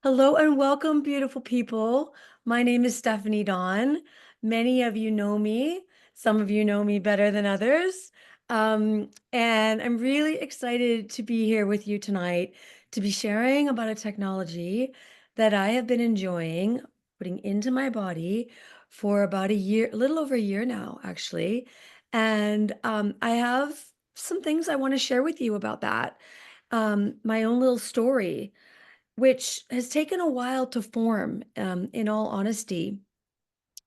Hello and welcome, beautiful people. My name is Stephanie Dawn. Many of you know me. Some of you know me better than others. And I'm really excited to be here with you tonight to be sharing about a technology that I have been enjoying putting into my body for about a year, a little over a year now, actually. And I have some things I want to share with you about that. My own little story which has taken a while to form, in all honesty.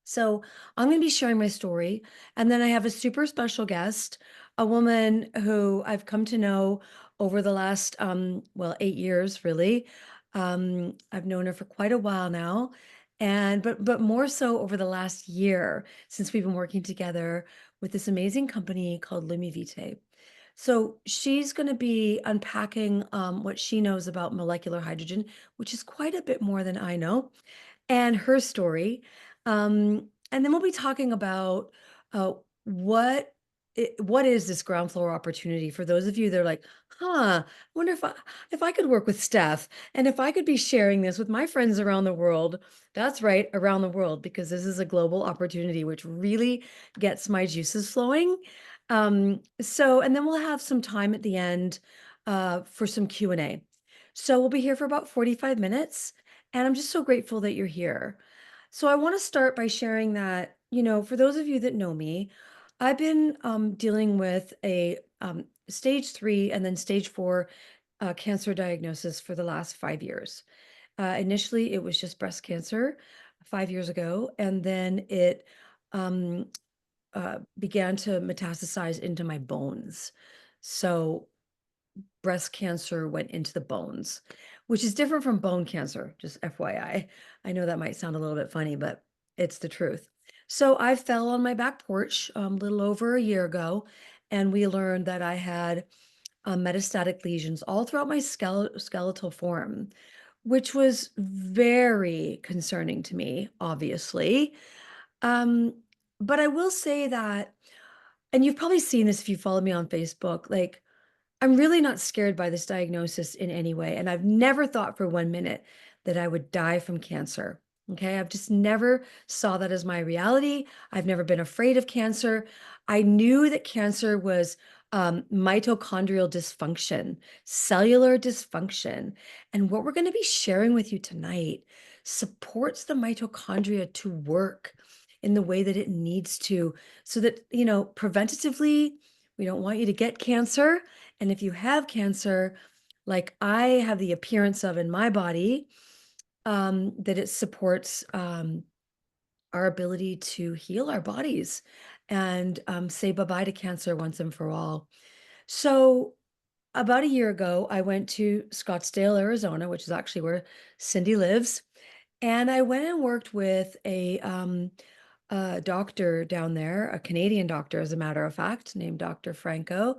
So I'm going to be sharing my story. And then I have a super special guest, a woman who I've come to know over the last, 8 years, really. I've known her for quite a while now. But more so over the last year since we've been working together with this amazing company called LumiVitae. So she's going to be unpacking what she knows about molecular hydrogen, which is quite a bit more than I know, and her story. And then we'll be talking about uh, what what is this ground floor opportunity for those of you that are like, huh, I wonder if I could work with Steph and if I could be sharing this with my friends around the world. That's right, around the world, because this is a global opportunity, which really gets my juices flowing. And then we'll have some time at the end for some Q&A. So we'll be here for about 45 minutes, and I'm just so grateful that you're here. So I want to start by sharing that, for those of you that know me, I've been dealing with a stage 3 and then stage 4 cancer diagnosis for the last 5 years. Initially, it was just breast cancer 5 years ago, and then it um, began to metastasize into my bones. So breast cancer went into the bones, which is different from bone cancer, just FYI. I know that might sound a little bit funny, but it's the truth. So I fell on my back porch a little over a year ago, and we learned that I had metastatic lesions all throughout my skeletal form, which was very concerning to me, obviously. Um, but I will say that, and you've probably seen this if you follow me on Facebook, like I'm really not scared by this diagnosis in any way, and I've never thought for 1 minute that I would die from cancer, okay? I've just never saw that as my reality. I've never been afraid of cancer. I knew that cancer was mitochondrial dysfunction, cellular dysfunction, and what we're gonna be sharing with you tonight supports the mitochondria to work in the way that it needs to, so that, preventatively, we don't want you to get cancer, and if you have cancer, like I have the appearance of in my body, that it supports our ability to heal our bodies and say bye-bye to cancer once and for all. So about a year ago, I went to Scottsdale, Arizona, which is actually where Cindy lives. And I went and worked with a doctor down there, a Canadian doctor, as a matter of fact, named Dr. Franco,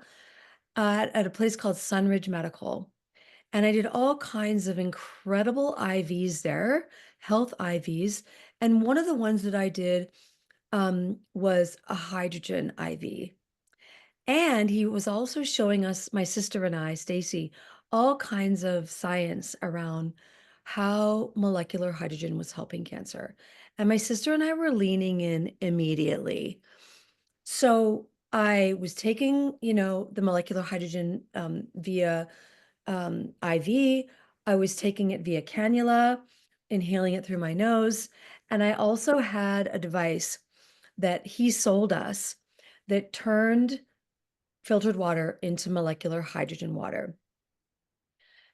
at a place called Sunridge Medical. And I did all kinds of incredible IVs there, health IVs. And one of the ones that I did was a hydrogen IV. And he was also showing us, my sister and I, Stacy, all kinds of science around how molecular hydrogen was helping cancer. And my sister and I were leaning in immediately. So I was taking, the molecular hydrogen via IV. I was taking it via cannula, inhaling it through my nose. And I also had a device that he sold us that turned filtered water into molecular hydrogen water.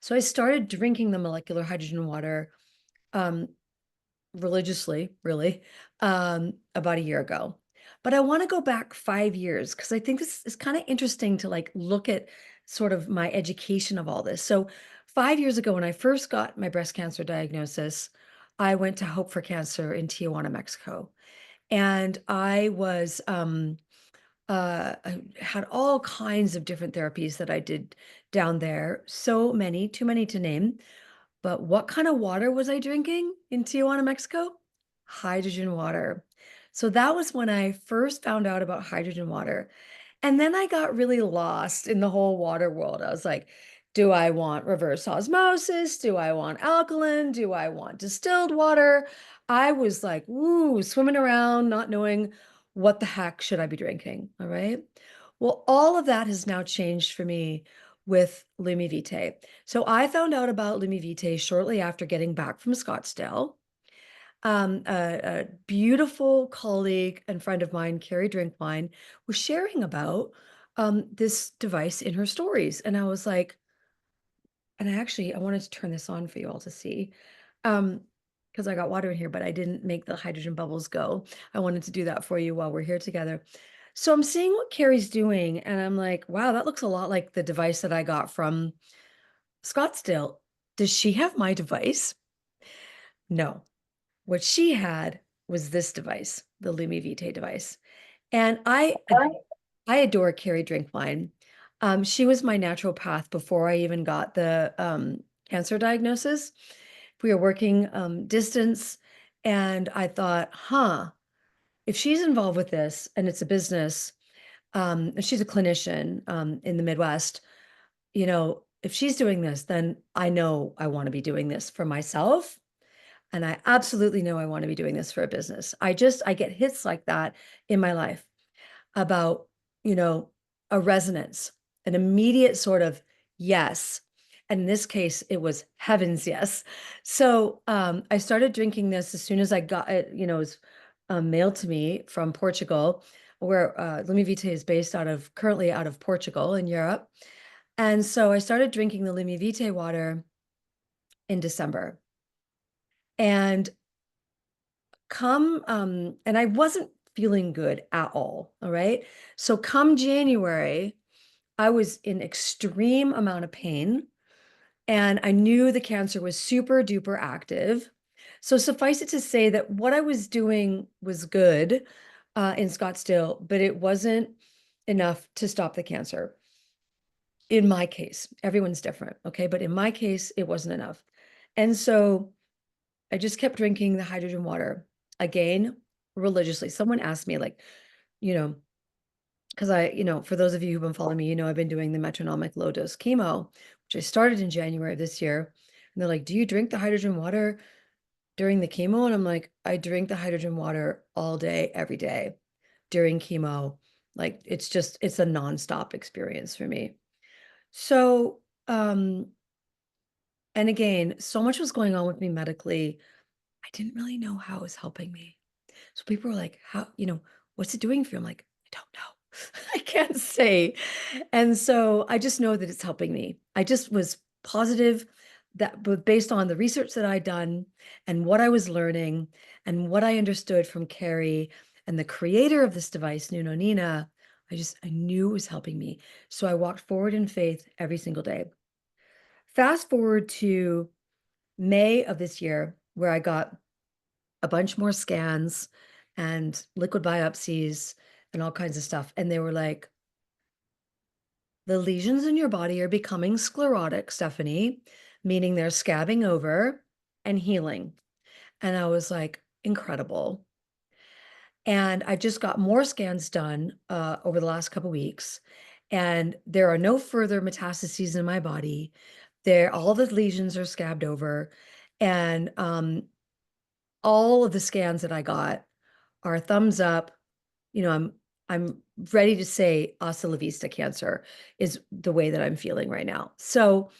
So I started drinking the molecular hydrogen water um, religiously, really, about a year ago. But I want to go back 5 years because I think this is kind of interesting to like look at sort of my education of all this. So 5 years ago, when I first got my breast cancer diagnosis, I went to Hope for Cancer in Tijuana, Mexico. And I had all kinds of different therapies that I did down there. So many, too many to name. But what kind of water was I drinking in Tijuana, Mexico? Hydrogen water. So that was when I first found out about hydrogen water. And then I got really lost in the whole water world. I was like, Do I want reverse osmosis? Do I want alkaline? Do I want distilled water? I was like, woo, swimming around, not knowing what the heck should I be drinking. All right. Well, all of that has now changed for me with LumiVitae. So I found out about LumiVitae shortly after getting back from Scottsdale. A beautiful colleague and friend of mine, Carrie Drinkwine, was sharing about this device in her stories. And I was like, and I wanted to turn this on for you all to see. Because I got water in here, but I didn't make the hydrogen bubbles go. I wanted to do that for you while we're here together. So I'm seeing what Carrie's doing, and I'm like, wow, that looks a lot like the device that I got from Scottsdale. Does she have my device? No. What she had was this device, the LumiVitae device. And I adore Carrie Drinkwine. She was my naturopath before I even got the cancer diagnosis. We were working distance, and I thought, huh, if she's involved with this and it's a business, and she's a clinician in the Midwest, if she's doing this, then I know I want to be doing this for myself. And I absolutely know I want to be doing this for a business. I get hits like that in my life about, you know, a resonance, an immediate sort of yes. And in this case, it was heaven's yes. So I started drinking this as soon as I got it, it was mailed to me from Portugal, where LumiVitae is based currently out of Portugal in Europe. And so I started drinking the LumiVitae water in December. And and I wasn't feeling good at all. All right. So come January, I was in extreme amount of pain, and I knew the cancer was super duper active. So suffice it to say that what I was doing was good in Scottsdale, but it wasn't enough to stop the cancer. In my case, everyone's different. Okay. But in my case, it wasn't enough. And so I just kept drinking the hydrogen water again religiously. Someone asked me, like, you know, because for those of you who've been following me, I've been doing the metronomic low dose chemo, which I started in January of this year. And they're like, do you drink the hydrogen water during the chemo? And I'm like, I drink the hydrogen water all day, every day during chemo. Like, it's a nonstop experience for me. So, and again, so much was going on with me medically. I didn't really know how it was helping me. So people were like, what's it doing for you? I'm like, I don't know. I can't say. And so I just know that it's helping me. I just was positive that, but based on the research that I'd done and what I was learning and what I understood from Carrie and the creator of this device, Nuno Nina, I knew it was helping me. So I walked forward in faith every single day. Fast forward to May of this year, where I got a bunch more scans and liquid biopsies and all kinds of stuff. And they were like, the lesions in your body are becoming sclerotic, Stephanie, meaning they're scabbing over and healing. And I was like, incredible. And I just got more scans done over the last couple weeks. And there are no further metastases in my body. All the lesions are scabbed over. And all of the scans that I got are thumbs up. I'm ready to say hasta la vista cancer is the way that I'm feeling right now. So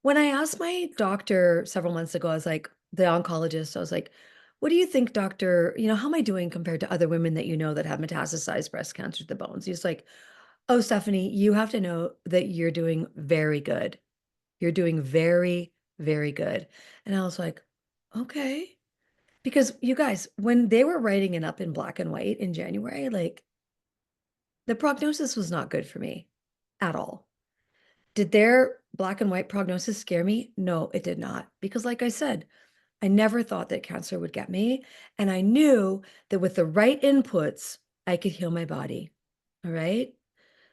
when I asked my doctor several months ago, I was like, the oncologist, I was like, what do you think, doctor? How am I doing compared to other women that that have metastasized breast cancer to the bones? He's like, oh, Stephanie, you have to know that you're doing very good. You're doing very, very good. And I was like, okay. Because you guys, when they were writing it up in black and white in January, like, the prognosis was not good for me at all. Did their black and white prognosis scare me? No, it did not. Because, like I said, I never thought that cancer would get me. And I knew that with the right inputs, I could heal my body. All right.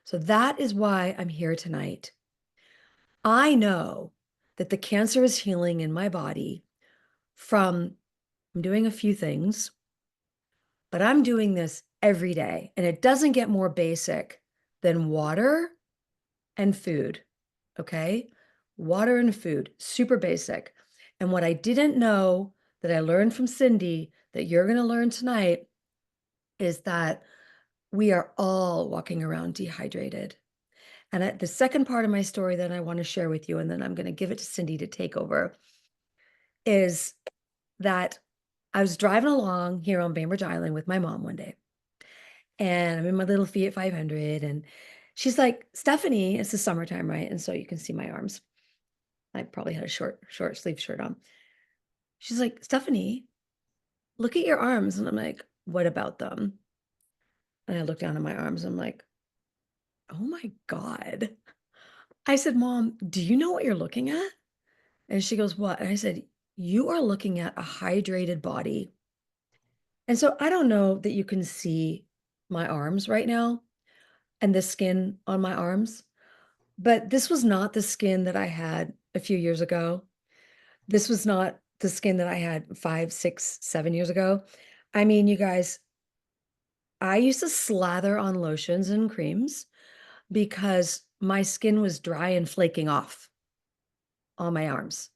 So that is why I'm here tonight. I know that the cancer is healing in my body I'm doing a few things, but I'm doing this every day. And it doesn't get more basic than water and food. Okay. water and food, super basic. And what I didn't know that I learned from Cindi that you're going to learn tonight is that we are all walking around dehydrated. And the second part of my story that I want to share with you, and then I'm going to give it to Cindi to take over, is that I was driving along here on Bainbridge Island with my mom one day. And I'm in my little Fiat 500. And she's like, Stephanie, it's the summertime, right? And so you can see my arms. I probably had a short sleeve shirt on. She's like, Stephanie, look at your arms. And I'm like, what about them? And I look down at my arms. I'm like, oh my God. I said, Mom, do you know what you're looking at? And she goes, what? And I said, you are looking at a hydrated body. And so I don't know that you can see my arms right now and the skin on my arms, but this was not the skin that I had a few years ago. This was not the skin that I had 5, 6, 7 years ago. I mean, you guys, I used to slather on lotions and creams because my skin was dry and flaking off on my arms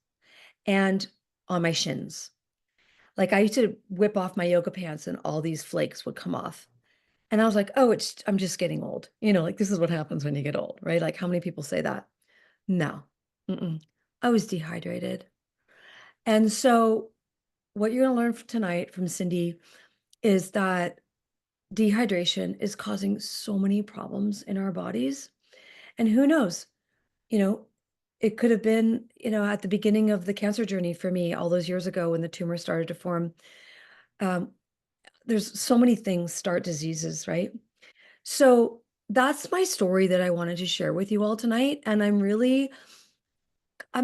and on my shins. Like I used to whip off my yoga pants and all these flakes would come off. And I was like, oh, I'm just getting old. Like this is what happens when you get old, right? Like how many people say that? No, I was dehydrated. And so what you're going to learn tonight from Cindi is that dehydration is causing so many problems in our bodies. And who knows, you know, it could have been, at the beginning of the cancer journey for me all those years ago when the tumor started to form. Um, there's so many things start diseases, right? So that's my story that I wanted to share with you all tonight. And I'm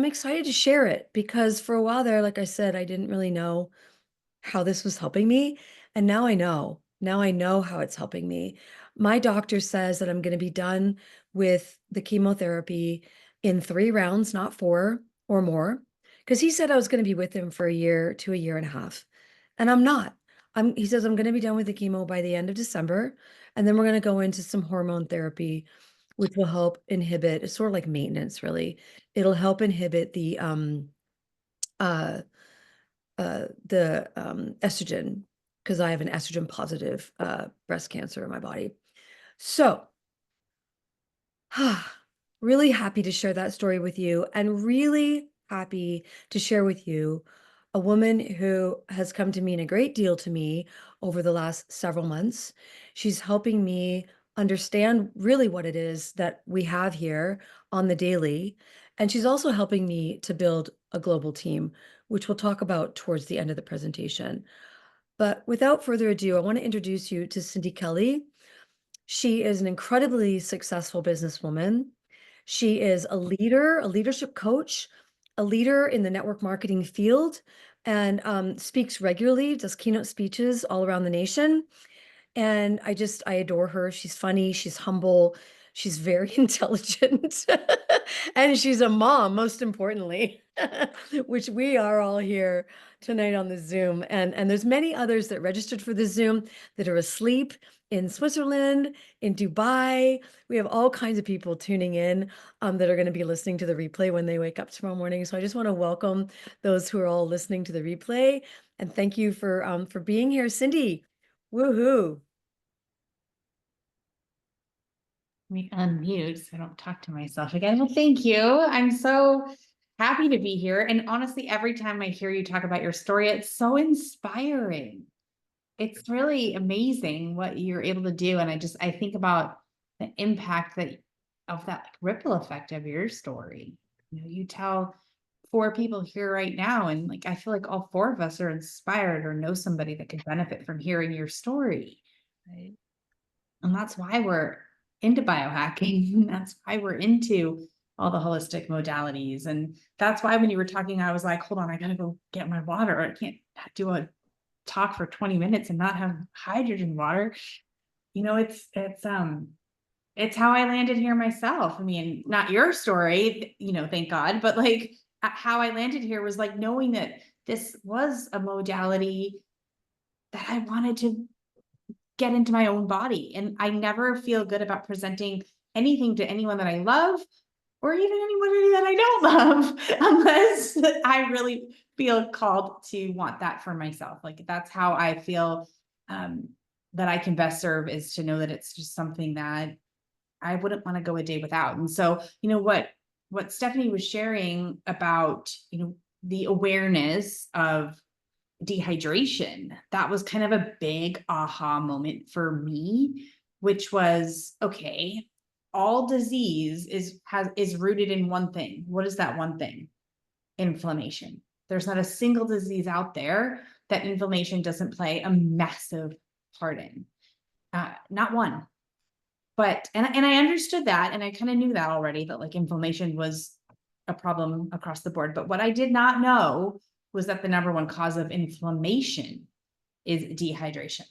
excited to share it because for a while there, like I said, I didn't really know how this was helping me. And now I know. Now I know how it's helping me. My doctor says that I'm going to be done with the chemotherapy in 3 rounds, not 4 or more, because he said I was going to be with him for a year to a year and a half. And I'm not. He says I'm going to be done with the chemo by the end of December. And then we're going to go into some hormone therapy, which will help inhibit, it's sort of like maintenance, really. It'll help inhibit uh, the estrogen because I have an estrogen positive breast cancer in my body. So, really happy to share that story with you and really happy to share with you a woman who has come to mean a great deal to me over the last several months. She's helping me understand really what it is that we have here on the daily. And she's also helping me to build a global team, which we'll talk about towards the end of the presentation. But without further ado, I want to introduce you to Cindi Kelly. She is an incredibly successful businesswoman. She is a leader, a leadership coach, a leader in the network marketing field, and speaks regularly, does keynote speeches all around the nation. And I adore her. She's funny, she's humble, she's very intelligent, and she's a mom, most importantly, which we are all here tonight on the Zoom. And there's many others that registered for the Zoom that are asleep in Switzerland, in Dubai. We have all kinds of people tuning in that are going to be listening to the replay when they wake up tomorrow morning. So I just want to welcome those who are all listening to the replay. And thank you for being here, Cindi. Woohoo. Let me unmute so I don't talk to myself again. Well, thank you. I'm so happy to be here. And honestly, every time I hear you talk about your story, it's so inspiring. It's really amazing what you're able to do. And I think about the impact of that ripple effect of your story. You tell 4 people here right now, and I feel like all 4 of us are inspired or know somebody that could benefit from hearing your story. Right. And that's why we're into biohacking. That's why we're into all the holistic modalities. And that's why when you were talking, I was like, hold on, I gotta go get my water. I can't do a talk for 20 minutes and not have hydrogen water. It's how I landed here myself. I mean, not your story, thank God, but how I landed here was knowing that this was a modality that I wanted to get into my own body. And I never feel good about presenting anything to anyone that I love or even anybody that I don't love, unless I really feel called to want that for myself. Like that's how I feel um, that I can best serve, is to know that it's just something that I wouldn't want to go a day without. And so, what Stephanie was sharing about, the awareness of dehydration, that was kind of a big aha moment for me, which was, okay, all disease is rooted in one thing. What is that one thing? Inflammation. There's not a single disease out there that inflammation doesn't play a massive part in. Not one. But and I understood that, and I kind of knew that already, that like inflammation was a problem across the board. But what I did not know was that the number one cause of inflammation is dehydration.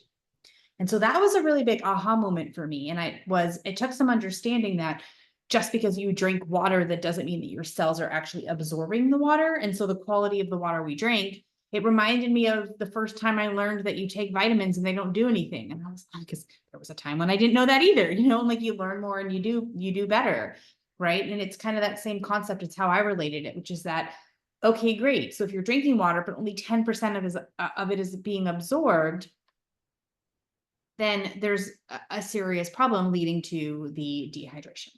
And so that was a really big aha moment for me. And it took some understanding that just because you drink water, that doesn't mean that your cells are actually absorbing the water. And so the quality of the water we drink, it reminded me of the first time I learned that you take vitamins and they don't do anything. And I was like, because there was a time when I didn't know that either, like you learn more and you do better. Right. And it's kind of that same concept. It's how I related it, which is that, okay, great. So if you're drinking water, but only 10% of it is being absorbed, then there's a serious problem leading to the dehydration.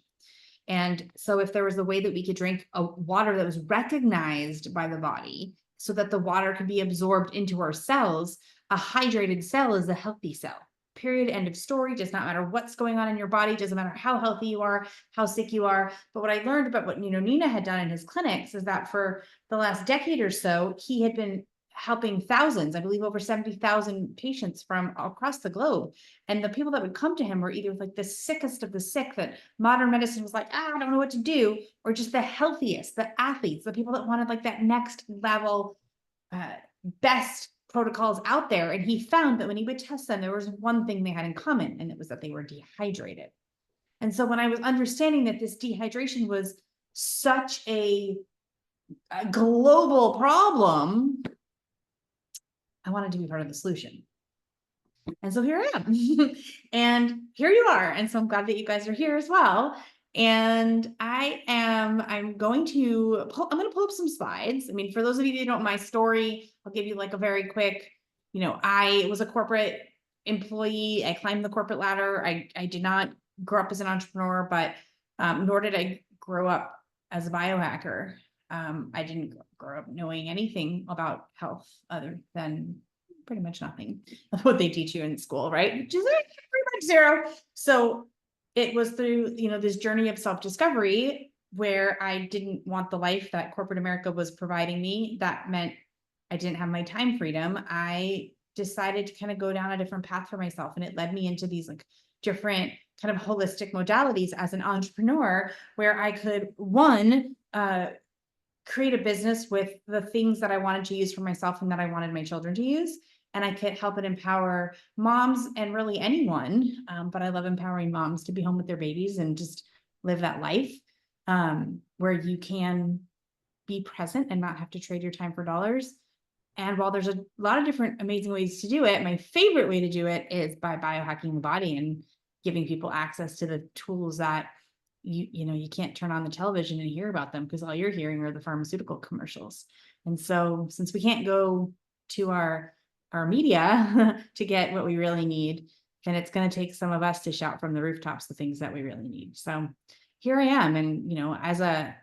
And so if there was a way that we could drink a water that was recognized by the body so that the water could be absorbed into our cells, a hydrated cell is a healthy cell. Period. End of story. Does not matter what's going on in your body. Doesn't matter how healthy you are, how sick you are. But what I learned about what Nina had done in his clinics is that for the last decade or so, he had been helping thousands, I believe over 70,000 patients from across the globe. And the people that would come to him were either like the sickest of the sick that modern medicine was like, I don't know what to do, or just the healthiest, the athletes, the people that wanted like that next level, best protocols out there. And he found that when he would test them, there was one thing they had in common, and it was that they were dehydrated. And so when I was understanding that this dehydration was such a global problem, I wanted to be part of the solution. And so here I am. And here you are. And so I'm glad that you guys are here as well. And I'm going to pull up some slides. I mean, for those of you who don't know my story, I'll give you like a very quick, I was a corporate employee. I climbed the corporate ladder. I did not grow up as an entrepreneur, but nor did I grow up as a biohacker. I didn't grow up knowing anything about health other than pretty much nothing of what they teach you in school, right? Which is pretty much zero. So it was through, this journey of self-discovery where I didn't want the life that corporate America was providing me. That meant I didn't have my time freedom. I decided to kind of go down a different path for myself. And it led me into these like different kind of holistic modalities as an entrepreneur, where I could, one, create a business with the things that I wanted to use for myself and that I wanted my children to use. And I could help and empower moms and really anyone. But I love empowering moms to be home with their babies and just live that life where you can be present and not have to trade your time for dollars. And while there's a lot of different amazing ways to do it, my favorite way to do it is by biohacking the body and giving people access to the tools that you can't turn on the television and hear about them, because all you're hearing are the pharmaceutical commercials. And so since we can't go to our media to get what we really need, then it's going to take some of us to shout from the rooftops the things that we really need. So here I am. And, as a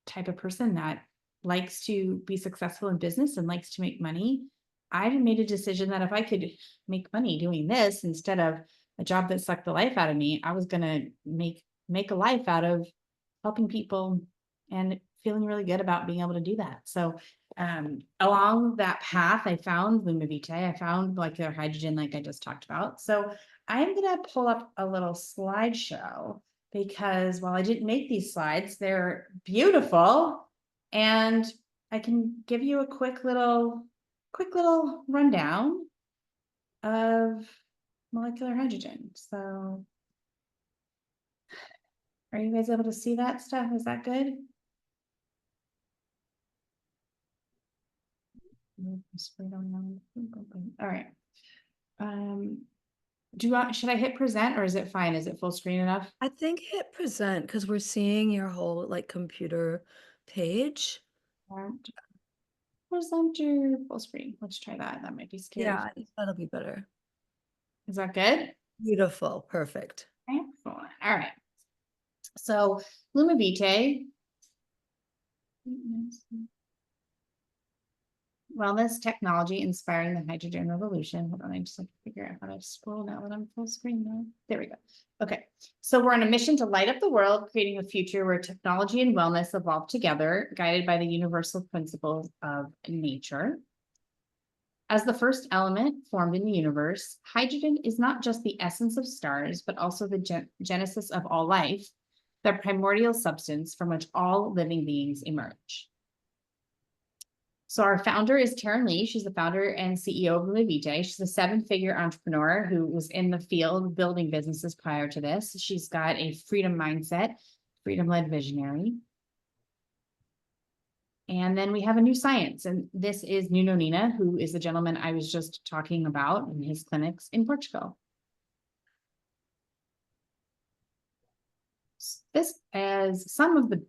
type of person that likes to be successful in business and likes to make money, I made a decision that if I could make money doing this instead of a job that sucked the life out of me, I was going to make a life out of helping people and feeling really good about being able to do that. So along that path, I found LumiVitae. I found molecular hydrogen, like I just talked about. So I'm going to pull up a little slideshow, because while I didn't make these slides, they're beautiful. And I can give you a quick little rundown of molecular hydrogen. So are you guys able to see that stuff? Is that good? All right. Should I hit present or is it fine? Is it full screen enough? I think hit present because we're seeing your whole like computer page. Present presenter full screen. Let's try that. That might be scary. Yeah, I think that'll be better. Is that good? Beautiful. Perfect. Excellent. All right. So LumiVitae, wellness technology inspiring the hydrogen revolution. Hold on, I just have to figure out how to scroll now when I'm full screen now. There we go. Okay, so we're on a mission to light up the world, creating a future where technology and wellness evolve together, guided by the universal principles of nature. As the first element formed in the universe, hydrogen is not just the essence of stars, but also the genesis of all life, the primordial substance from which all living beings emerge. So our founder is Taryn Lee. She's the founder and CEO of LumiVitae. She's a seven-figure entrepreneur who was in the field building businesses prior to this. She's got a freedom mindset, freedom-led visionary. And then we have a new science, and this is Nuno Nina, who is the gentleman I was just talking about in his clinics in Portugal. This is some of the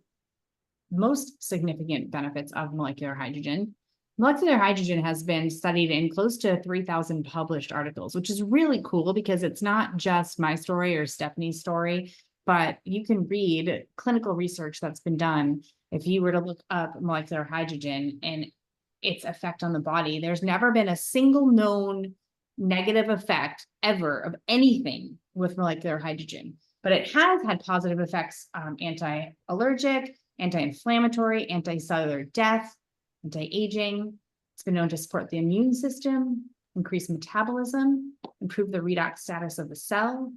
most significant benefits of molecular hydrogen. Molecular hydrogen has been studied in close to 3,000 published articles, which is really cool because it's not just my story or Stephanie's story, but you can read clinical research that's been done. If you were to look up molecular hydrogen and its effect on the body, there's never been a single known negative effect ever of anything with molecular hydrogen, but it has had positive effects, anti-allergic, anti-inflammatory, anti-cellular death, anti-aging. It's been known to support the immune system, increase metabolism, improve the redox status of the cell,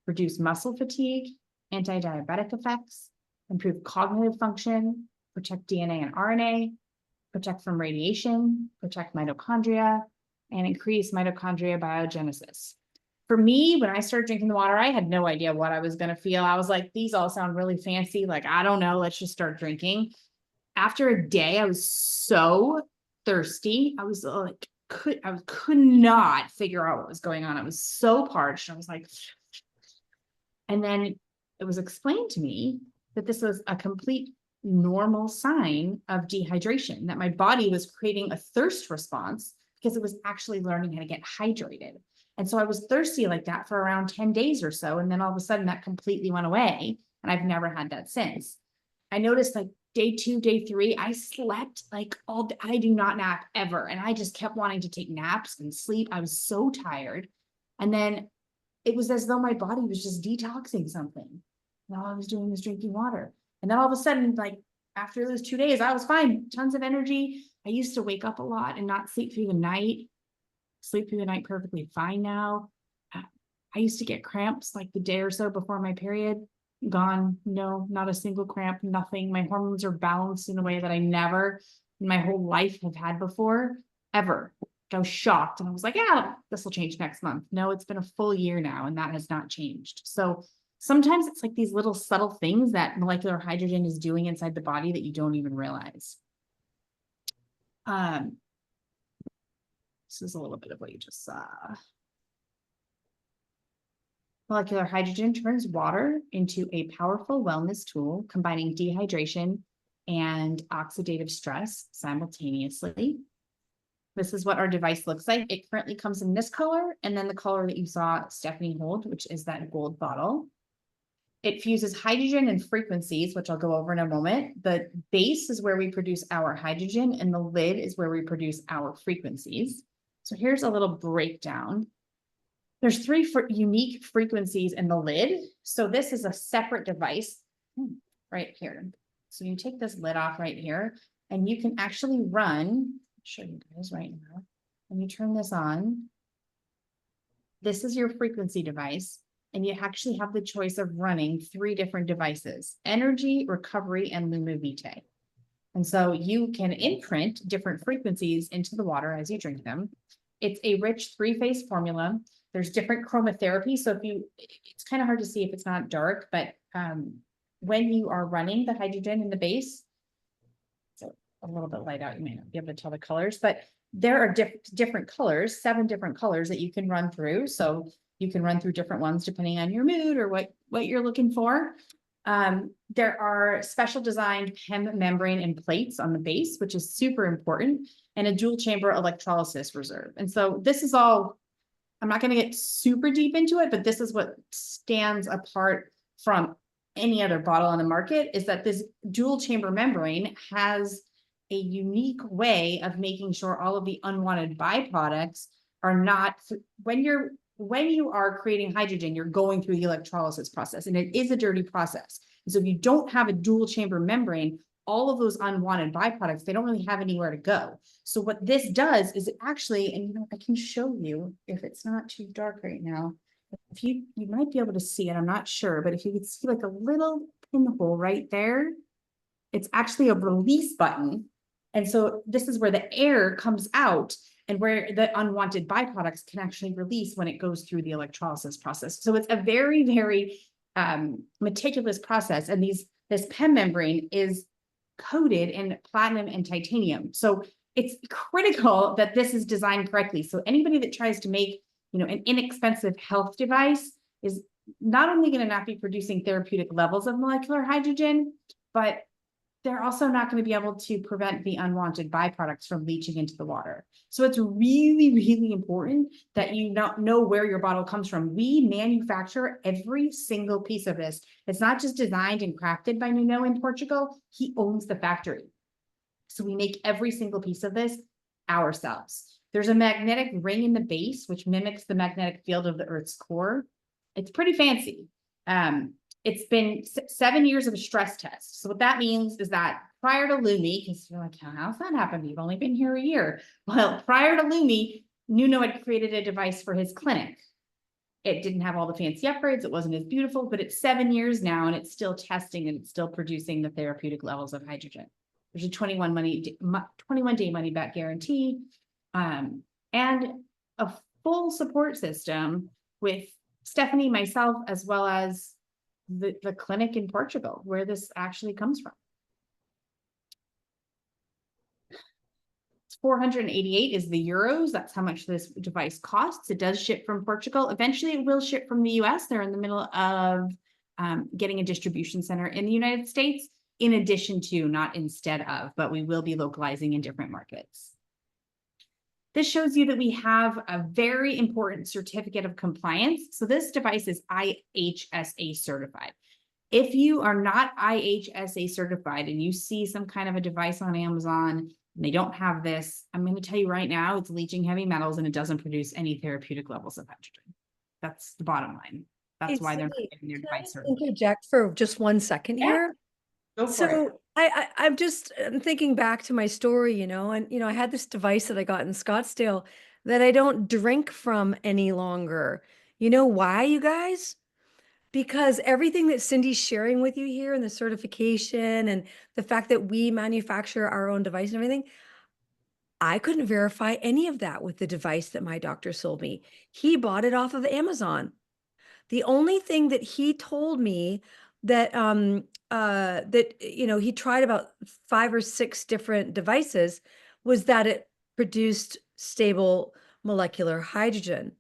reduce muscle fatigue, anti-diabetic effects, improve cognitive function, protect DNA and RNA, protect from radiation, protect mitochondria, and increase mitochondria biogenesis. For me, when I started drinking the water, I had no idea what I was going to feel. I was like, these all sound really fancy. Like, I don't know. Let's just start drinking. After a day, I was so thirsty. I was like, could not figure out what was going on. I was so parched. I was like, and then it was explained to me that this was a complete normal sign of dehydration, that my body was creating a thirst response because it was actually learning how to get hydrated. And so I was thirsty like that for around 10 days or so. And then all of a sudden that completely went away. And I've never had that since. I noticed like day 2, day 3, I slept like all day. I do not nap ever. And I just kept wanting to take naps and sleep. I was so tired. And then it was as though my body was just detoxing something. And all I was doing was drinking water. And then all of a sudden, like after those 2 days, I was fine, tons of energy. I used to wake up a lot and not sleep through the night. Sleep through the night perfectly fine now. I used to get cramps like the day or so before my period. Gone. No, not a single cramp, nothing. My hormones are balanced in a way that I never in my whole life have had before, ever. I was shocked and I was like, yeah, this will change next month. No, it's been a full year now and that has not changed. So sometimes it's like these little subtle things that molecular hydrogen is doing inside the body that you don't even realize. This is a little bit of what you just saw. Molecular hydrogen turns water into a powerful wellness tool, combining dehydration and oxidative stress simultaneously. This is what our device looks like. It currently comes in this color, and then the color that you saw Stephanie hold, which is that gold bottle. It fuses hydrogen and frequencies, which I'll go over in a moment. The base is where we produce our hydrogen, and the lid is where we produce our frequencies. So here's a little breakdown. There's 3 unique frequencies in the lid. So this is a separate device right here. So you take this lid off right here, and you can actually run, I'll show you guys right now. When you turn this on, this is your frequency device, and you actually have the choice of running 3 different devices: energy, recovery, and LumiVitae. And so you can imprint different frequencies into the water as you drink them. It's a rich 3-phase formula. There's different chromotherapy. So it's kind of hard to see if it's not dark, but when you are running the hydrogen in the base, so a little bit light out, you may not be able to tell the colors, but there are different colors, 7 different colors that you can run through. So You can run through different ones depending on your mood or what you're looking for. There are special designed PEM membrane and plates on the base, which is super important, and a dual chamber electrolysis reserve. And so this is all, I'm not going to get super deep into it, but this is what stands apart from any other bottle on the market, is that this dual chamber membrane has a unique way of making sure all of the unwanted byproducts are not, when you are creating hydrogen, you're going through the electrolysis process, and it is a dirty process. And so if you don't have a dual chamber membrane, all of those unwanted byproducts, they don't really have anywhere to go. So what this does is it actually, and I can show you if it's not too dark right now, if you might be able to see it, I'm not sure, but if you could see like a little pinhole right there, it's actually a release button. And so this is where the air comes out and where the unwanted byproducts can actually release when it goes through the electrolysis process. So it's a very, very meticulous process. And this PEM membrane is coated in platinum and titanium. So it's critical that this is designed correctly. So anybody that tries to make, an inexpensive health device is not only going to not be producing therapeutic levels of molecular hydrogen, but they're also not going to be able to prevent the unwanted byproducts from leaching into the water. So it's really, really important that you know where your bottle comes from. We manufacture every single piece of this. It's not just designed and crafted by Nuno in Portugal. He owns the factory. So we make every single piece of this ourselves. There's a magnetic ring in the base, which mimics the magnetic field of the Earth's core. It's pretty fancy. It's been 7 years of a stress test. So what that means is that prior to Lumi, because you're like, how's that happened? You've only been here a year. Well, prior to Lumi, Nuno had created a device for his clinic. It didn't have all the fancy upgrades. It wasn't as beautiful, but it's 7 years now and it's still testing and it's still producing the therapeutic levels of hydrogen. There's a 21-day money back guarantee, and a full support system with Stephanie, myself, as well as the clinic in Portugal, where this actually comes from. It's 488 is the euros. That's how much this device costs. It does ship from Portugal. Eventually it will ship from the US. They're in the middle of getting a distribution center in the United States, in addition to, not instead of, but we will be localizing in different markets. This shows you that we have a very important certificate of compliance. So this device is IHSA certified. If you are not IHSA certified and you see some kind of a device on Amazon and they don't have this, I'm going to tell you right now, it's leaching heavy metals and it doesn't produce any therapeutic levels of hydrogen. That's the bottom line. That's why they're not getting their device certified. Interject for just 1 second here. Go for it. I'm thinking back to my story, and I had this device that I got in Scottsdale that I don't drink from any longer. You know why, you guys? Because everything that Cindy's sharing with you here and the certification and the fact that we manufacture our own device and everything, I couldn't verify any of that with the device that my doctor sold me. He bought it off of Amazon. The only thing that he told me that he tried about 5 or 6 different devices was that it produced stable molecular hydrogen.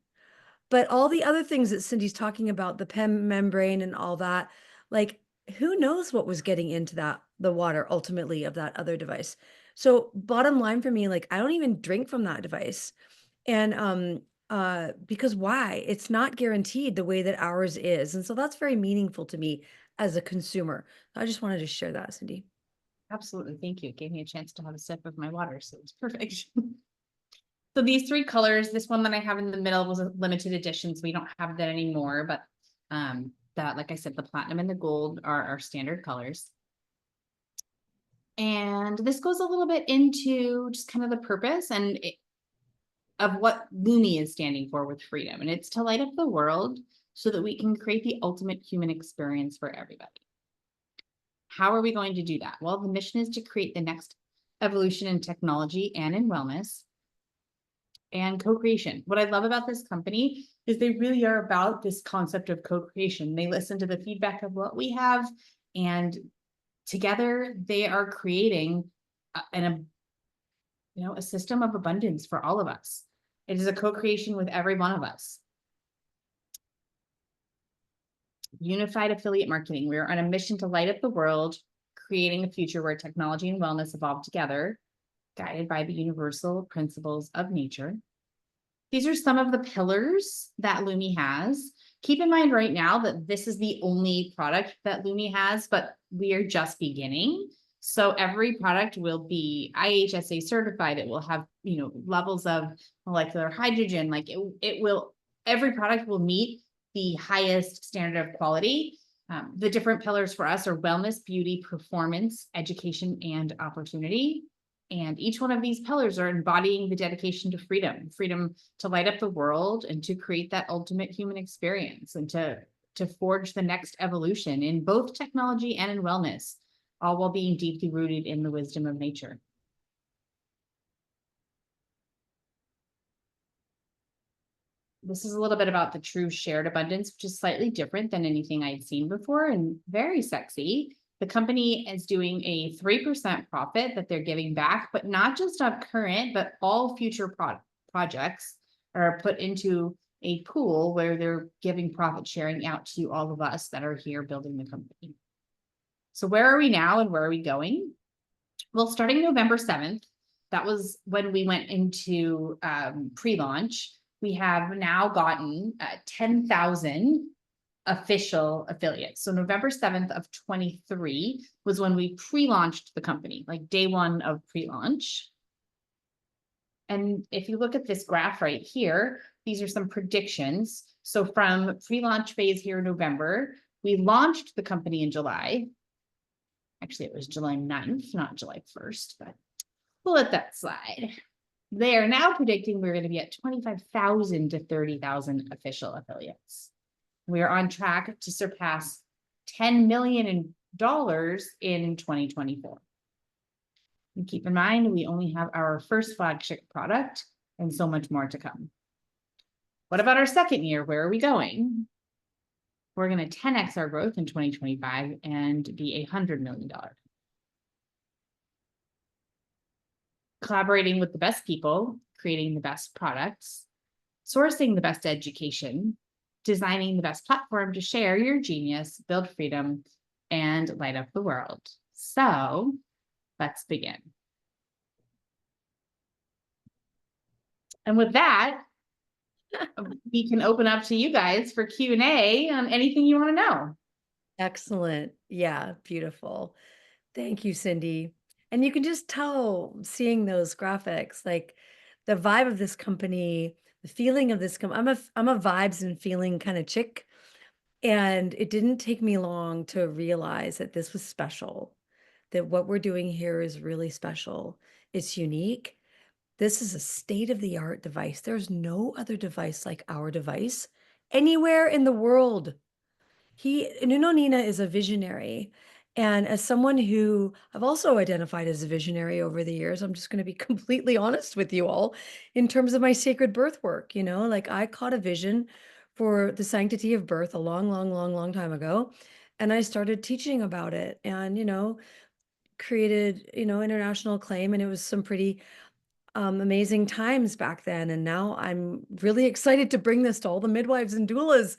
But all the other things that Cindy's talking about, the PEM membrane and all that, like who knows what was getting into the water ultimately of that other device. So bottom line for me, like I don't even drink from that device. And because why? It's not guaranteed the way that ours is. And so that's very meaningful to me as a consumer. I just wanted to share that, Cindy. Absolutely. Thank you. It gave me a chance to have a sip of my water, so it's perfect. So these 3 colors, this one that I have in the middle was a limited edition, so we don't have that anymore, but that, like I said, the platinum and the gold are our standard colors. And this goes a little bit into just kind of the purpose of what Lumi is standing for with freedom. And it's to light up the world so that we can create the ultimate human experience for everybody. How are we going to do that? Well, the mission is to create the next evolution in technology and in wellness and co-creation. What I love about this company is they really are about this concept of co-creation. They listen to the feedback of what we have, and together they are creating a system of abundance for all of us. It is a co-creation with every one of us. Unified affiliate marketing. We are on a mission to light up the world, creating a future where technology and wellness evolve together, guided by the universal principles of nature. These are some of the pillars that Lumi has. Keep in mind right now that this is the only product that Lumi has, but we are just beginning. So every product will be IHSA certified. It will have, levels of molecular hydrogen. Like it will, every product will meet the highest standard of quality. The different pillars for us are wellness, beauty, performance, education, and opportunity. And each one of these pillars are embodying the dedication to freedom, freedom to light up the world and to create that ultimate human experience and to forge the next evolution in both technology and in wellness, all while being deeply rooted in the wisdom of nature. This is a little bit about the true shared abundance, which is slightly different than anything I'd seen before and very sexy. The company is doing a 3% profit that they're giving back, but not just on current, but all future projects are put into a pool where they're giving profit sharing out to all of us that are here building the company. So where are we now and where are we going? Well, starting November 7th, that was when we went into pre-launch. We have now gotten 10,000 official affiliates. So November 7th of 23 was when we pre-launched the company, like day one of pre-launch. And if you look at this graph right here, these are some predictions. So from pre-launch phase here in November, we launched the company in July. Actually, it was July 9th, not July 1st, but we'll let that slide. They are now predicting we're going to be at 25,000 to 30,000 official affiliates. We are on track to surpass $10 million in 2024. And keep in mind, we only have our first flagship product and so much more to come. What about our second year? Where are we going? We're going to 10x our growth in 2025 and be $100 million. Collaborating with the best people, creating the best products, sourcing the best education, designing the best platform to share your genius, build freedom, and light up the world. So let's begin. And with that, we can open up to you guys for Q&A on anything you want to know. Excellent. Yeah, beautiful. Thank you, Cindi. And you can just tell seeing those graphics, like the vibe of this company, the feeling of this company. I'm a vibes and feeling kind of chick. And it didn't take me long to realize that this was special, that what we're doing here is really special. It's unique. This is a state-of-the-art device. There's no other device like our device anywhere in the world. Nuno Nina is a visionary. And as someone who I've also identified as a visionary over the years, I'm just going to be completely honest with you all in terms of my sacred birth work. Like I caught a vision for the sanctity of birth a long, long, long, long time ago. And I started teaching about it and, created, international acclaim. And it was some pretty amazing times back then. And now I'm really excited to bring this to all the midwives and doulas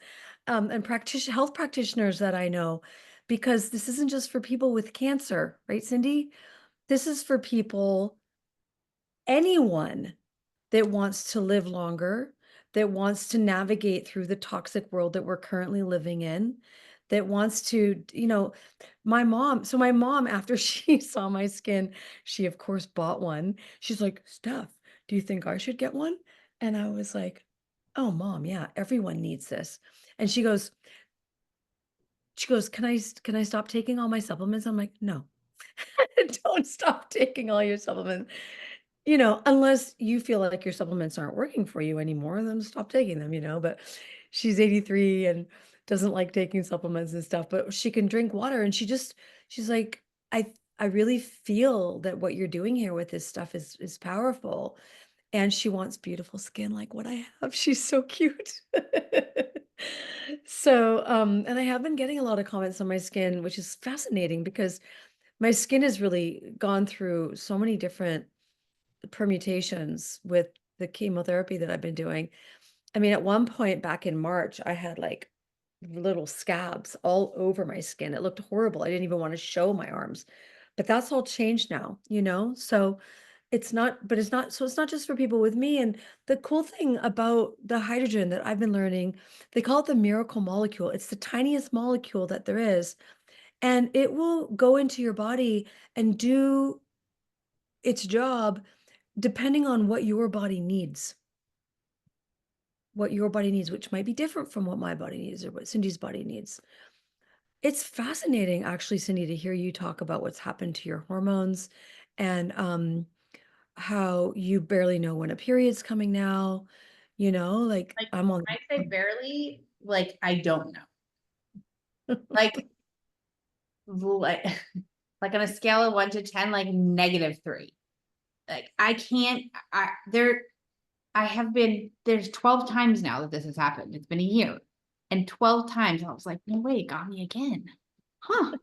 and health practitioners that I know, because this isn't just for people with cancer, right, Cindi? This is for people, anyone that wants to live longer, that wants to navigate through the toxic world that we're currently living in, that wants to, my mom, after she saw my skin, she of course bought one. She's like, Steph, do you think I should get one? And I was like, oh, Mom, yeah, everyone needs this. And she goes, can I stop taking all my supplements? I'm like, no, don't stop taking all your supplements. Unless you feel like your supplements aren't working for you anymore, then stop taking them, but she's 83 and doesn't like taking supplements and stuff, but she can drink water. And she's like, I really feel that what you're doing here with this stuff is powerful. And she wants beautiful skin like what I have. She's so cute. So, and I have been getting a lot of comments on my skin, which is fascinating because my skin has really gone through so many different permutations with the chemotherapy that I've been doing. I mean, at one point back in March, I had like little scabs all over my skin. It looked horrible. I didn't even want to show my arms. But that's all changed now, you know? So it's not just for people with me. And the cool thing about the hydrogen that I've been learning, they call it the miracle molecule. It's the tiniest molecule that there is, and it will go into your body and do its job depending on what your body needs, which might be different from what my body needs or what Cindy's body needs. It's fascinating, actually, Cindy, to hear you talk about what's happened to your hormones and how you barely know when a period's coming now. Like Like I'm on. when I say barely, like I don't know. Like like like on a scale of 1 to 10, like -3. Like I can't I there I have been there's 12 times now that this has happened. It's been a year. And 12 times I was like, no way, it got me again. Huh.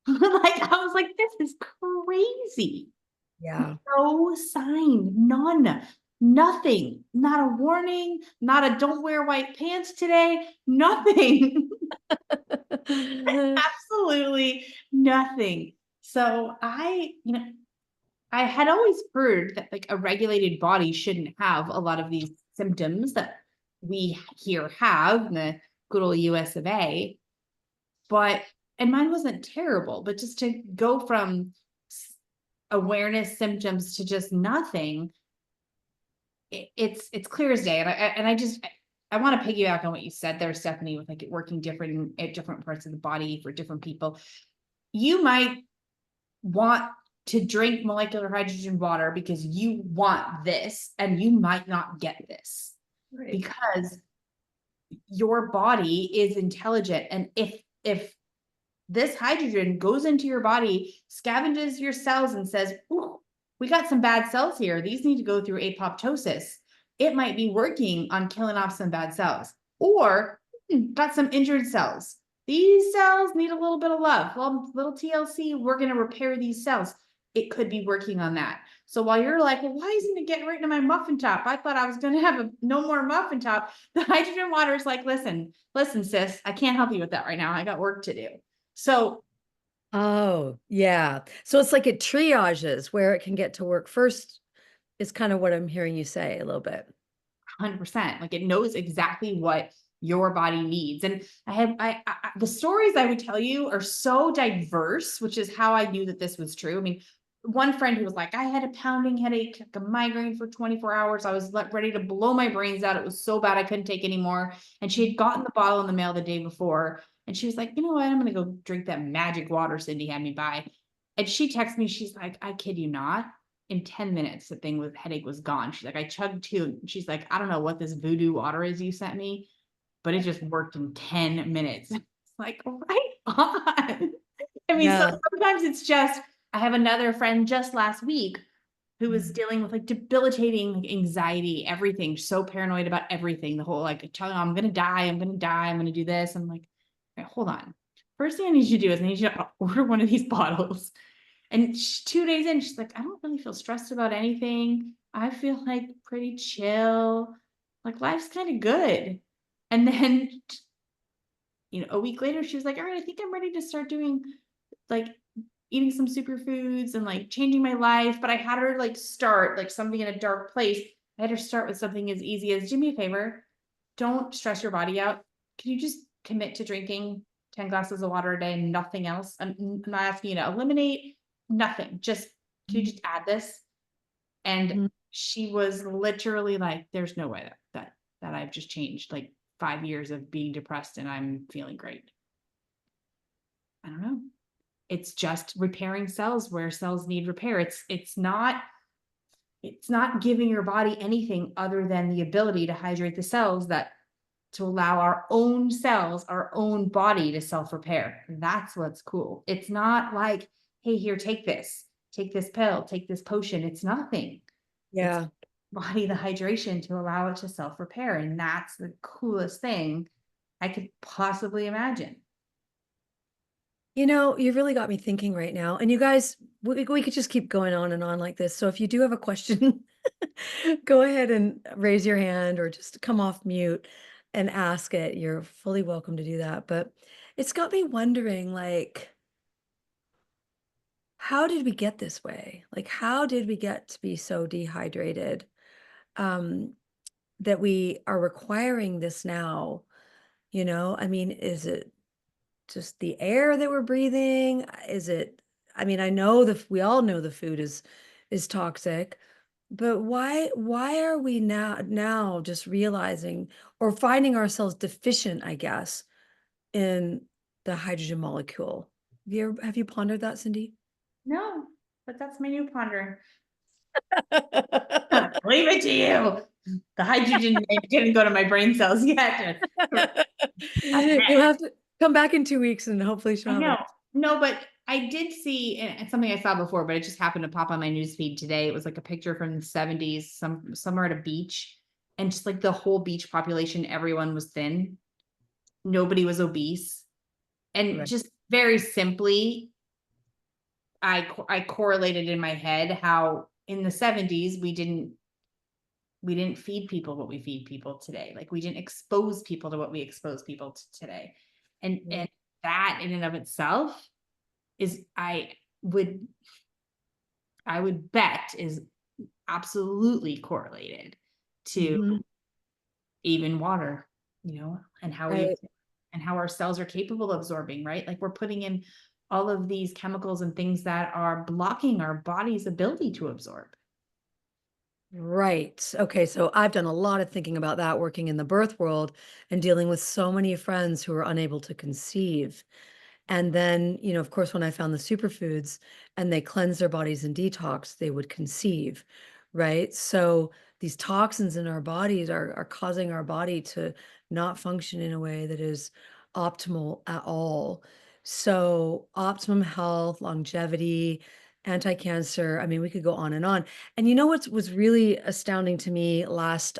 Like I was like, this is crazy. Yeah. No sign, none, nothing, not a warning, not a don't wear white pants today, nothing. Absolutely nothing. So I had always heard that like a regulated body shouldn't have a lot of these symptoms that we here have in the good old US of A. But and mine wasn't terrible, but just to go from awareness symptoms to just nothing, it's clear as day. And I want to piggyback on what you said there, Stephanie, with like it working different at different parts of the body for different people. You might want to drink molecular hydrogen water because you want this, and you might not get this Right. because your body is intelligent. And if this hydrogen goes into your body, scavenges your cells, and says, "Ooh, we got some bad cells here. These need to go through apoptosis." It might be working on killing off some bad cells, or got some injured cells. These cells need a little bit of love. Well, little TLC, we're going to repair these cells. It could be working on that. So while you're like, well, why isn't it getting right into my muffin top? I thought I was going to have no more muffin top. The hydrogen water is like, listen, sis, I can't help you with that right now. I got work to do. So Oh, yeah. So it's like it triages where it can get to work first, is kind of what I'm hearing you say a little bit. 100%, like it knows exactly what your body needs. And the stories I would tell you are so diverse, which is how I knew that this was true. I mean, one friend who was like, I had a pounding headache, like a migraine for 24 hours. I was ready to blow my brains out. It was so bad I couldn't take anymore. And she had gotten the bottle in the mail the day before. And she was like, you know what? I'm going to go drink that magic water Cindy had me buy. And she texted me, she's like, I kid you not, in 10 minutes, the thing with headache was gone. She's like, I chugged two. She's like, I don't know what this voodoo water is you sent me, but it just worked in 10 minutes. It's like, right on. I mean, so Yeah. sometimes it's just, I have another friend just last week who was dealing with like debilitating anxiety, everything, so paranoid about everything. The whole like telling, I'm gonna die, I'm gonna die, I'm gonna do this. I'm like, okay, hold on. First thing I need you to do is I need you to order one of these bottles. And 2 days in, she's like, I don't really feel stressed about anything. I feel like pretty chill. Like life's kind of good. And then, a week later, she was like, all right, I think I'm ready to start doing like eating some superfoods and like changing my life. But I had her like start like something in a dark place. I had her start with something as easy as, do me a favor, don't stress your body out. Can you just commit to drinking 10 glasses of water a day and nothing else? I'm not asking you to eliminate nothing. Just, can you just add this? And Mhm. she was literally like, there's no way that I've just changed like 5 years of being depressed and I'm feeling great. I don't know. It's just repairing cells where cells need repair. It's not giving your body anything other than the ability to hydrate the cells, that to allow our own cells, our own body to self-repair. That's what's cool. It's not like, hey, here, take this pill, take this potion. It's nothing. It's Yeah. body the hydration to allow it to self-repair. And that's the coolest thing I could possibly imagine. You've really got me thinking right now. And you guys, we could just keep going on and on like this. So if you do have a question, go ahead and raise your hand or just come off mute. and ask it, you're fully welcome to do that. But it's got me wondering, like, how did we get this way? Like, how did we get to be so dehydrated, um, that we are requiring this now? I mean, is it just the air that we're breathing? Is it, I mean, I know we all know the food is toxic, but why are we now just realizing or finding ourselves deficient, I guess, in the hydrogen molecule? Have you pondered that, Cindy? No, but that's my new pondering. Leave it to you. The hydrogen didn't go to my brain cells yet. That's You'll next. have to come back in 2 weeks and hopefully she'll I have an know. answer. No, but I did see, and it's something I saw before, but it just happened to pop on my news feed today. It was like a picture from the 70s, somewhere at a beach, and just like the whole beach population, everyone was thin. Nobody was obese. And Right. just very simply, I correlated in my head how in the 70s we didn't feed people what we feed people today. Like we didn't expose people to what we expose people to today. And that in and of itself is would I would bet is absolutely correlated to Mhm. even water, and Right. how our cells are capable of absorbing, right? Like we're putting in all of these chemicals and things that are blocking our body's ability to absorb. Right. Okay. So I've done a lot of thinking about that working in the birth world and dealing with so many friends who are unable to conceive. And then, of course, when I found the superfoods and they cleanse their bodies and detox, they would conceive, right? So these toxins in our bodies are causing our body to not function in a way that is optimal at all. So optimum health, longevity, anti-cancer. I mean, we could go on and on. And what was really astounding to me last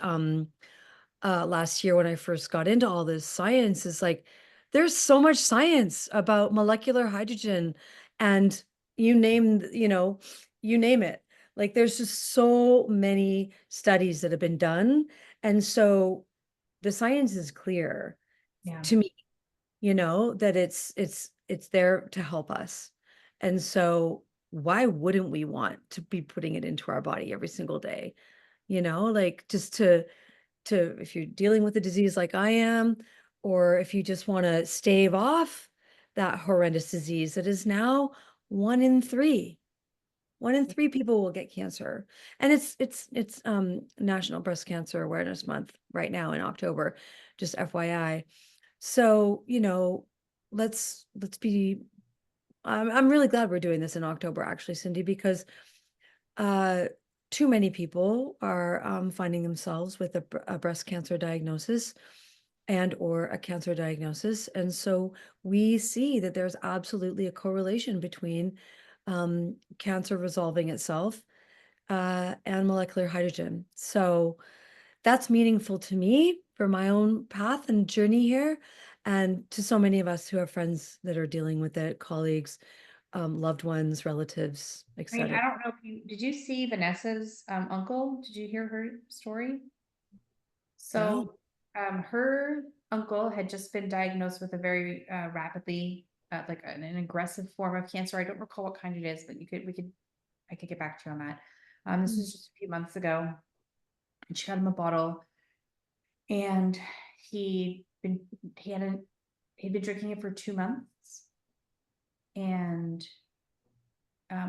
year when I first got into all this science is like there's so much science about molecular hydrogen and you name it. Like there's just so many studies that have been done. And so the science is clear Yeah. to me, that it's there to help us. And so why wouldn't we want to be putting it into our body every single day? Like just to if you're dealing with a disease like I am, or if you just want to stave off that horrendous disease that is now one in three. One in three people will get cancer. And it's National Breast Cancer Awareness Month right now in October, just FYI. So, let's be I'm really glad we're doing this in October actually, Cindy, because uh, too many people are finding themselves with a breast cancer diagnosis and or a cancer diagnosis. And so we see that there's absolutely a correlation between cancer resolving itself and molecular hydrogen. So that's meaningful to me for my own path and journey here, and to so many of us who have friends that are dealing with it, colleagues, loved ones, relatives, I mean, etc. I don't know if did you see Vanessa's uncle? Did you hear her story? No. So, her uncle had just been diagnosed with a very rapidly, like an aggressive form of cancer. I don't recall what kind it is, but I could get back to you on that. This Mm. was just a few months ago, and she got him a bottle, and he been he hadn't he'd been drinking it for 2 months, and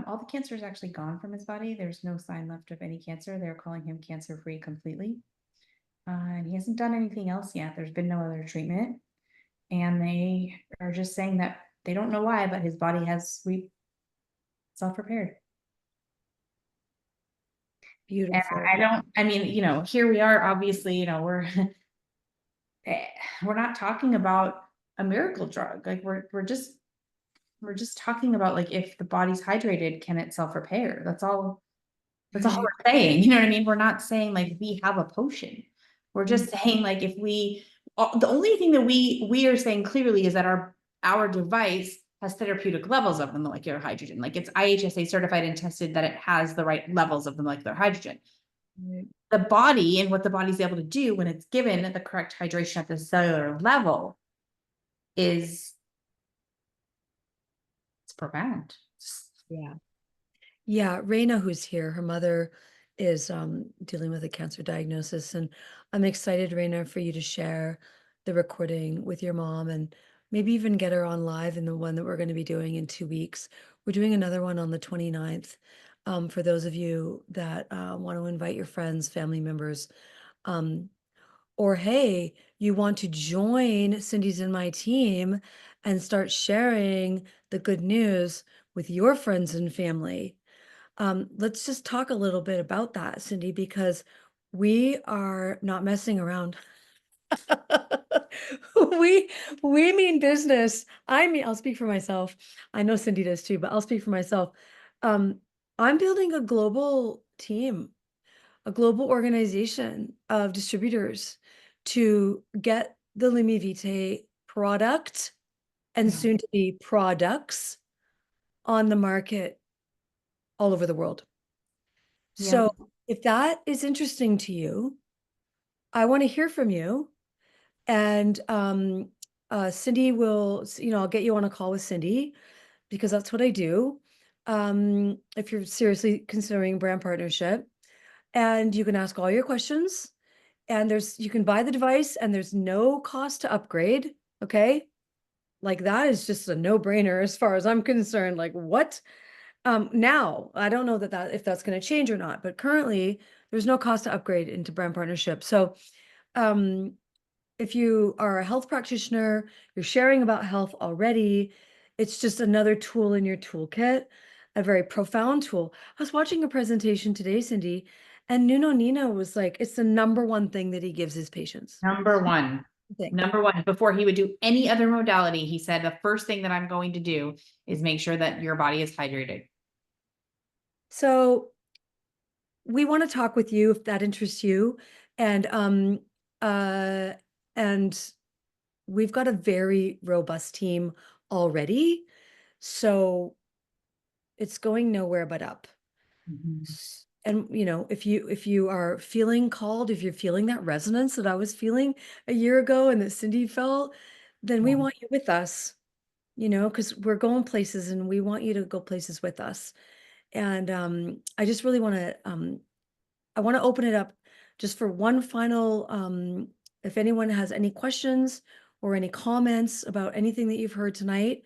all the cancer is actually gone from his body. There's no sign left of any cancer. They're calling him cancer free completely. And he hasn't done anything else yet. There's been no other treatment. And they are just saying that they don't know why, but his body has self repaired. And Beautiful. I don't, I mean, here we are, obviously, we're not talking about a miracle drug. Like we're just talking about like if the body's hydrated, can it self repair? That's all Right. we're saying. You know what I mean? We're not saying like we have a potion. We're Mm. just saying like if the only thing that we are saying clearly is that our device has therapeutic levels of the molecular hydrogen. Like it's IHSA certified and tested that it has the right levels of the molecular hydrogen. Right. The body and what the body's able to do when it's given the correct hydration at the cellular level is it's profound. Yeah. Yeah, Reina, who's here, her mother is dealing with a cancer diagnosis, and I'm excited, Reina, for you to share the recording with your mom and maybe even get her on live in the one that we're going to be doing in 2 weeks. We're doing another one on the 29th. For those of you that want to invite your friends, family members, um, or hey, you want to join Cindy's and my team and start sharing the good news with your friends and family. Let's just talk a little bit about that, Cindy, because we are not messing around. We we mean business. I mean, I'll speak for myself. I know Cindy does too, but I'll speak for myself. Um, I'm building a global team, a global organization of distributors to get the LumiVitae product and Yeah. soon to be products on the market all over the world. Yeah. So if that is interesting to you, I want to hear from you. And Cindy will, I'll get you on a call with Cindy because that's what I do. If you're seriously considering brand partnership, and you can ask all your questions, and you can buy the device, and there's no cost to upgrade. Okay. Like that is just a no-brainer as far as I'm concerned. Like what? Now, I don't know if that's going to change or not, but currently there's no cost to upgrade into brand partnership. So, um, if you are a health practitioner, you're sharing about health already, it's just another tool in your toolkit, a very profound tool. I was watching a presentation today, Cindy, and Nuno Nino was like, it's the number one thing that he gives his patients. Number one. Thing. Number one, before he would do any other modality, he said, the first thing that I'm going to do is make sure that your body is hydrated. So we want to talk with you if that interests you. And uh and we've got a very robust team already. So it's going nowhere but up. Mhm. And if you are feeling called, if you're feeling that resonance that I was feeling a year ago and that Cindy felt, then we Yeah. want you with us, because we're going places and we want you to go places with us. And I just really I want to open it up just for one final, if anyone has any questions or any comments about anything that you've heard tonight,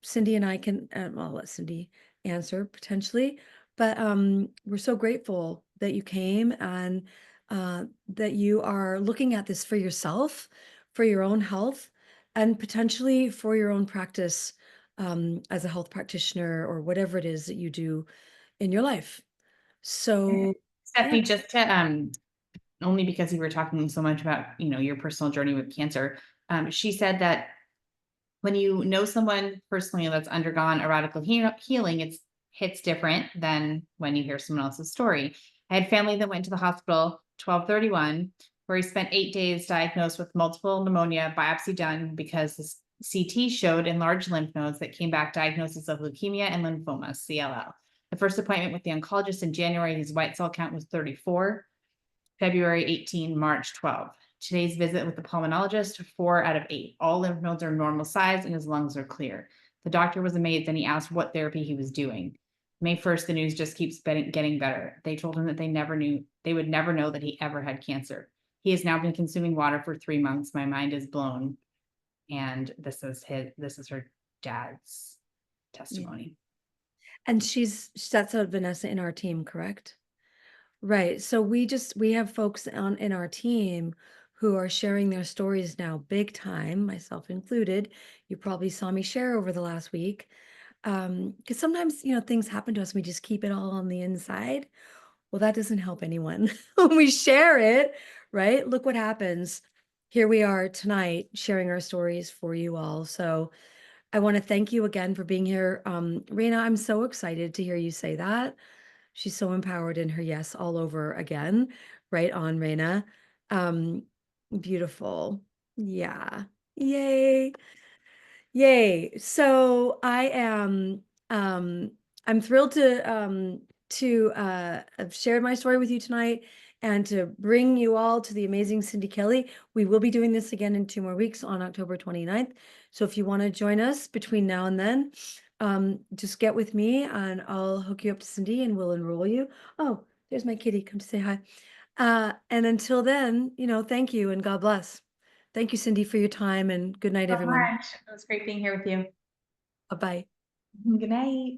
Cindy and I can, I'll let Cindy answer potentially, but we're so grateful that you came and that you are looking at this for yourself, for your own health, and potentially for your own practice as a health practitioner or whatever it is that you do in your life. So, yeah. Stephanie, just to only because we were talking so much about, your personal journey with cancer. She said that when you know someone personally that's undergone a radical healing, it's hits different than when you hear someone else's story. I had family that went to the hospital 12/31, where he spent 8 days diagnosed with multiple pneumonia, biopsy done because the CT showed enlarged lymph nodes that came back diagnosis of leukemia and lymphoma, CLL. The first appointment with the oncologist in January, his white cell count was 34. February 18, March 12. Today's visit with the pulmonologist, 4 out of 8. All lymph nodes are normal size and his lungs are clear. The doctor was amazed and he asked what therapy he was doing. May 1st, the news just keeps getting better. They told him that they would never know that he ever had cancer. He has now been consuming water for 3 months. My mind is blown. And this is her dad's Yeah. testimony. And that's Vanessa in our team, correct? Right. So we have folks in our team who are sharing their stories now big time, myself included. You probably saw me share over the last week. Because sometimes, things happen to us, we just keep it all on the inside. Well, that doesn't help anyone. When we share it, right? Look what happens. Here we are tonight sharing our stories for you all. So I want to thank you again for being here. Reina, I'm so excited to hear you say that. She's so empowered in her yes all over again. Right on, Reina. Um, Beautiful. Yeah. Yay. Yay. So I am I'm thrilled to to have shared my story with you tonight and to bring you all to the amazing Cindi Kelly. We will be doing this again in 2 more weeks on October 29th. So if you want to join us between now and then, just get with me and I'll hook you up to Cindi and we'll enroll you. Oh, there's my kitty. Come to say hi. And until then, thank you and God bless. Thank you, Cindi, for your time, and good night, So everyone. much. It was great being here with you. Bye-bye. Good night.